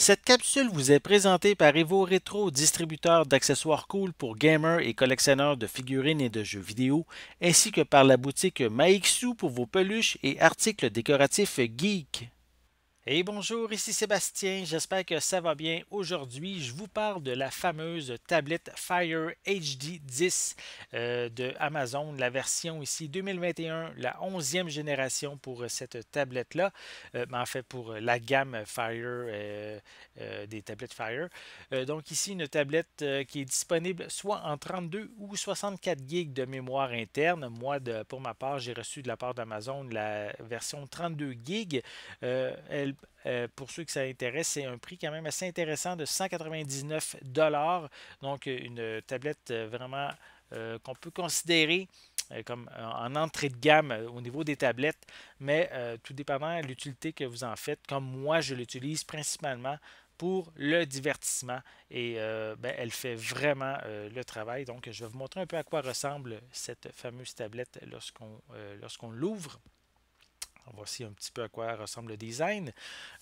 Cette capsule vous est présentée par Evo Retro, distributeur d'accessoires cool pour gamers et collectionneurs de figurines et de jeux vidéo, ainsi que par la boutique Maixu pour vos peluches et articles décoratifs geek. Hey bonjour, ici Sébastien, j'espère que ça va bien. Aujourd'hui, je vous parle de la fameuse tablette Fire HD 10 de Amazon, la version ici 2021, la 11e génération pour cette tablette-là, mais en fait pour la gamme Fire des tablettes Fire. Donc ici, une tablette qui est disponible soit en 32 ou 64 GB de mémoire interne. Moi, pour ma part, j'ai reçu de la part d'Amazon la version 32 GB. Pour ceux que ça intéresse, c'est un prix quand même assez intéressant de 199 dollars. Donc, une tablette vraiment qu'on peut considérer comme en entrée de gamme au niveau des tablettes, mais tout dépendant de l'utilité que vous en faites, comme moi, je l'utilise principalement pour le divertissement et ben, elle fait vraiment le travail. Donc, je vais vous montrer un peu à quoi ressemble cette fameuse tablette lorsqu'on l'ouvre. Voici un petit peu à quoi ressemble le design.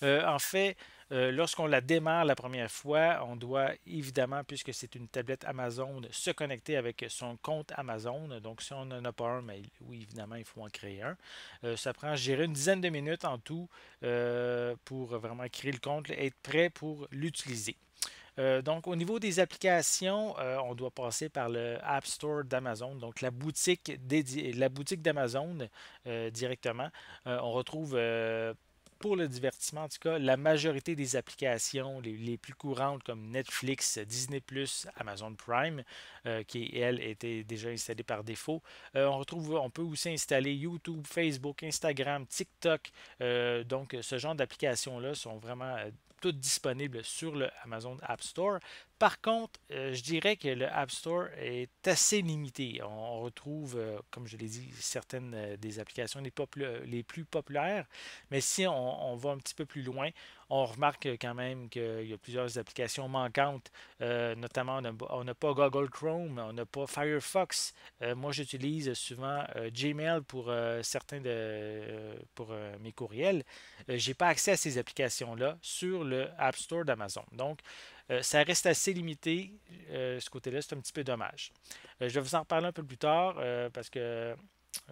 En fait, lorsqu'on la démarre la première fois, on doit évidemment, puisque c'est une tablette Amazon, se connecter avec son compte Amazon. Donc, si on n'en a pas un, mais oui, évidemment, il faut en créer un. Ça prend, je dirais, une dizaine de minutes en tout pour vraiment créer le compte et être prêt pour l'utiliser. Donc, au niveau des applications, on doit passer par le App Store d'Amazon, donc la boutique d'Amazon directement. On retrouve pour le divertissement, en tout cas, la majorité des applications les plus courantes comme Netflix, Disney+, Amazon Prime, qui, elle, était déjà installée par défaut. On peut aussi installer YouTube, Facebook, Instagram, TikTok. Donc, ce genre d'applications-là sont vraiment toutes disponibles sur le Amazon App Store. Par contre, je dirais que le App Store est assez limité. On retrouve, comme je l'ai dit, certaines des applications les plus populaires, mais si on va un petit peu plus loin, on remarque quand même qu'il y a plusieurs applications manquantes, notamment on n'a pas Google Chrome, on n'a pas Firefox. Moi, j'utilise souvent Gmail pour pour mes courriels. J'ai pas accès à ces applications-là sur le App Store d'Amazon. Donc, ça reste assez limité. Ce côté-là, c'est un petit peu dommage. Je vais vous en reparler un peu plus tard parce que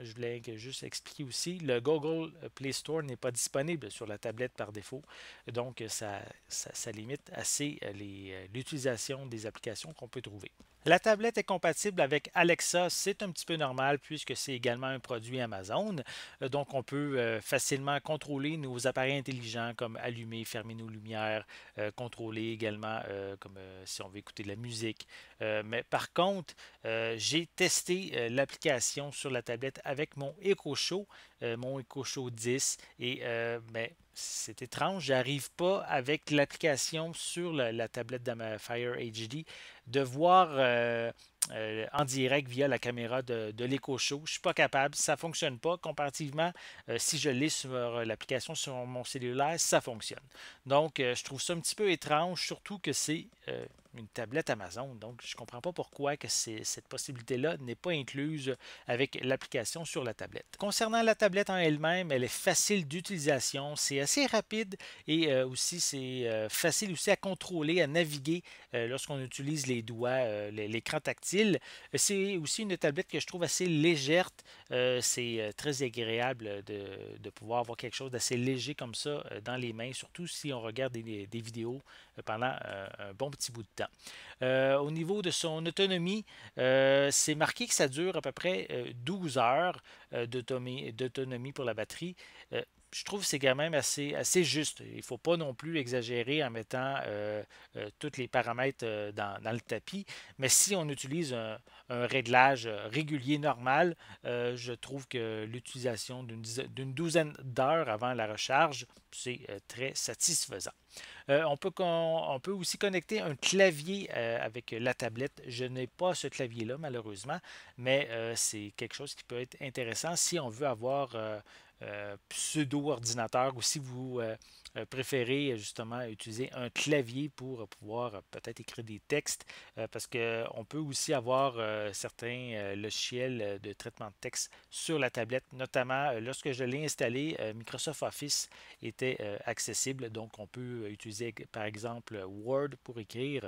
je voulais juste expliquer aussi, le Google Play Store n'est pas disponible sur la tablette par défaut. Donc, ça limite assez l'utilisation des applications qu'on peut trouver. La tablette est compatible avec Alexa, c'est un petit peu normal puisque c'est également un produit Amazon. Donc, on peut facilement contrôler nos appareils intelligents comme allumer, fermer nos lumières, contrôler également comme si on veut écouter de la musique. Mais par contre, j'ai testé l'application sur la tablette avec mon Echo Show 10 et ben, c'est étrange, j'arrive pas avec l'application sur la tablette de ma Fire HD de voir en direct via la caméra de l'Echo Show. Je ne suis pas capable, ça ne fonctionne pas. Comparativement, si je l'ai sur l'application sur mon cellulaire, ça fonctionne. Donc, je trouve ça un petit peu étrange, surtout que c'est une tablette Amazon. Donc, je ne comprends pas pourquoi que cette possibilité-là n'est pas incluse avec l'application sur la tablette. Concernant la tablette en elle-même, elle est facile d'utilisation, c'est assez rapide et aussi c'est facile aussi à contrôler, à naviguer lorsqu'on utilise les doigts, l'écran tactile. C'est aussi une tablette que je trouve assez légère. C'est très agréable de pouvoir avoir quelque chose d'assez léger comme ça dans les mains, surtout si on regarde des vidéos pendant un bon petit bout de temps. Au niveau de son autonomie, c'est marqué que ça dure à peu près 12 heures d'autonomie pour la batterie. Je trouve que c'est quand même assez juste. Il ne faut pas non plus exagérer en mettant tous les paramètres dans le tapis. Mais si on utilise un réglage régulier normal, je trouve que l'utilisation d'une douzaine d'heures avant la recharge, c'est très satisfaisant. On peut aussi connecter un clavier avec la tablette. Je n'ai pas ce clavier-là, malheureusement, mais c'est quelque chose qui peut être intéressant si on veut avoir pseudo-ordinateur ou si vous préféré justement utiliser un clavier pour pouvoir peut-être écrire des textes parce qu'on peut aussi avoir certains logiciels de traitement de texte sur la tablette, notamment lorsque je l'ai installé, Microsoft Office était accessible, donc on peut utiliser par exemple Word pour écrire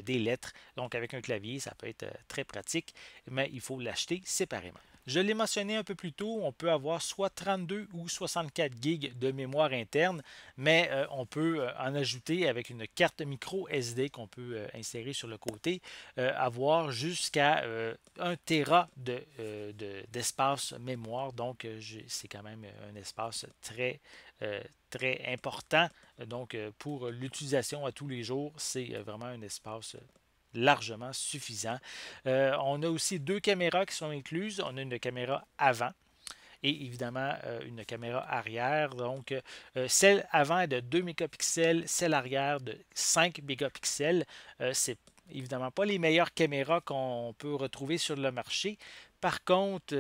des lettres, donc avec un clavier ça peut être très pratique, mais il faut l'acheter séparément. Je l'ai mentionné un peu plus tôt, on peut avoir soit 32 ou 64 gigs de mémoire interne, mais on peut en ajouter avec une carte micro SD qu'on peut insérer sur le côté, avoir jusqu'à 1 Tera d'espace mémoire. Donc, c'est quand même un espace très important. Donc, pour l'utilisation à tous les jours, c'est vraiment un espace largement suffisant. On a aussi 2 caméras qui sont incluses. On a une caméra avant et évidemment une caméra arrière. Donc, celle avant est de 2 mégapixels, celle arrière de 5 mégapixels. C'est évidemment pas les meilleures caméras qu'on peut retrouver sur le marché. Par contre,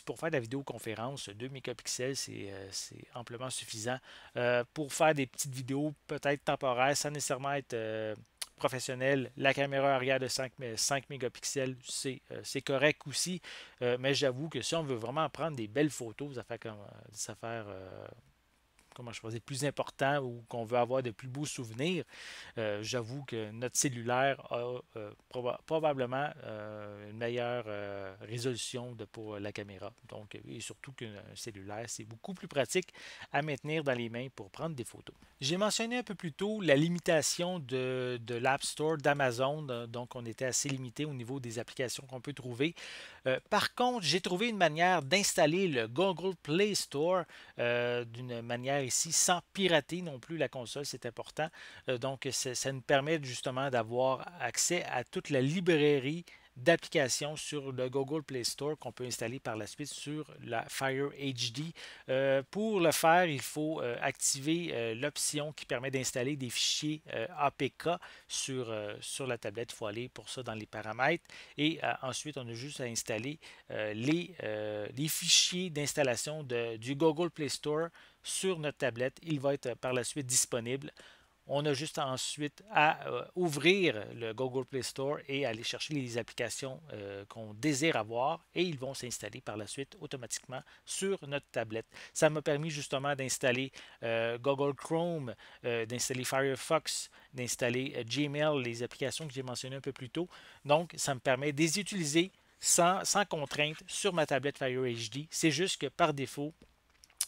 pour faire de la vidéoconférence, 2 mégapixels, c'est amplement suffisant. Pour faire des petites vidéos peut-être temporaires, sans nécessairement être professionnel, la caméra arrière de 5 mégapixels, c'est correct aussi. Mais j'avoue que si on veut vraiment prendre des belles photos, des affaires comment je faisais, plus important ou qu'on veut avoir de plus beaux souvenirs, j'avoue que notre cellulaire a probablement une meilleure résolution pour la caméra. Donc, et surtout qu'un cellulaire, c'est beaucoup plus pratique à maintenir dans les mains pour prendre des photos. J'ai mentionné un peu plus tôt la limitation de l'App Store d'Amazon. Donc, on était assez limité au niveau des applications qu'on peut trouver. Par contre, j'ai trouvé une manière d'installer le Google Play Store d'une manière ici sans pirater non plus la console, c'est important. Donc, ça nous permet justement d'avoir accès à toute la librairie d'applications sur le Google Play Store qu'on peut installer par la suite sur la Fire HD. Pour le faire, il faut activer l'option qui permet d'installer des fichiers APK sur la tablette. Il faut aller pour ça dans les paramètres et ensuite on a juste à installer les fichiers d'installation du Google Play Store sur notre tablette. Il va être par la suite disponible. On a juste ensuite à ouvrir le Google Play Store et aller chercher les applications qu'on désire avoir et ils vont s'installer par la suite automatiquement sur notre tablette. Ça m'a permis justement d'installer Google Chrome, d'installer Firefox, d'installer Gmail, les applications que j'ai mentionnées un peu plus tôt. Donc, ça me permet de les utiliser sans contrainte sur ma tablette Fire HD. C'est juste que par défaut,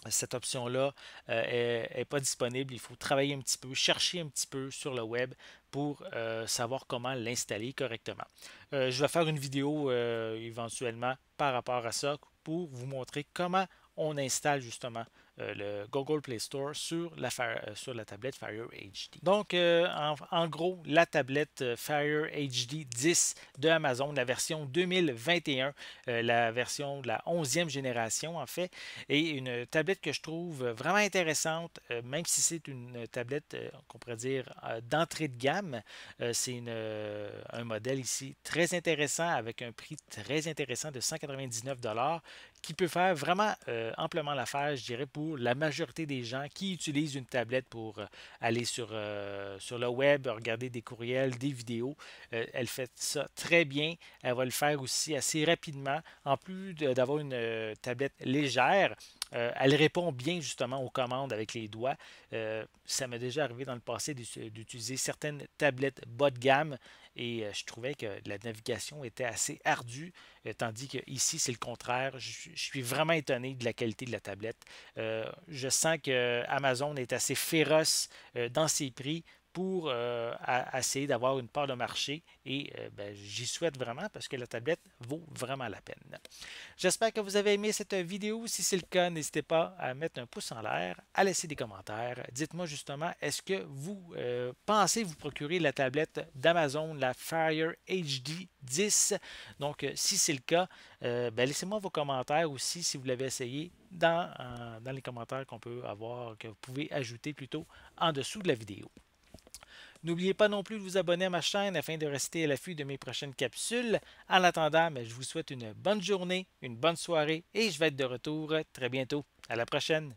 cette option-là n'est pas disponible. Il faut travailler un petit peu, chercher un petit peu sur le web pour savoir comment l'installer correctement. Je vais faire une vidéo éventuellement par rapport à ça pour vous montrer comment on installe justement le Google Play Store sur la tablette Fire HD. Donc, en gros, la tablette Fire HD 10 de Amazon, la version 2021, la version de la 11e génération en fait, et une tablette que je trouve vraiment intéressante, même si c'est une tablette qu'on pourrait dire d'entrée de gamme. C'est un modèle ici très intéressant avec un prix très intéressant de 199 qui peut faire vraiment amplement l'affaire, je dirais, pour la majorité des gens qui utilisent une tablette pour aller sur le web, regarder des courriels, des vidéos. Elle fait ça très bien. Elle va le faire aussi assez rapidement. En plus d'avoir une tablette légère, elle répond bien justement aux commandes avec les doigts. Ça m'est déjà arrivé dans le passé d'utiliser certaines tablettes bas de gamme et je trouvais que la navigation était assez ardue, tandis que ici c'est le contraire. Je suis vraiment étonné de la qualité de la tablette. Je sens que Amazon est assez féroce dans ses prix pour essayer d'avoir une part de marché et ben, j'y souhaite vraiment parce que la tablette vaut vraiment la peine. J'espère que vous avez aimé cette vidéo. Si c'est le cas, n'hésitez pas à mettre un pouce en l'air, à laisser des commentaires. Dites-moi justement, est-ce que vous pensez vous procurer la tablette d'Amazon, la Fire HD 10? Donc, si c'est le cas, ben, laissez-moi vos commentaires aussi si vous l'avez essayé dans les commentaires qu'on peut avoir, que vous pouvez ajouter plutôt en dessous de la vidéo. N'oubliez pas non plus de vous abonner à ma chaîne afin de rester à l'affût de mes prochaines capsules. En attendant, je vous souhaite une bonne journée, une bonne soirée et je vais être de retour très bientôt. À la prochaine!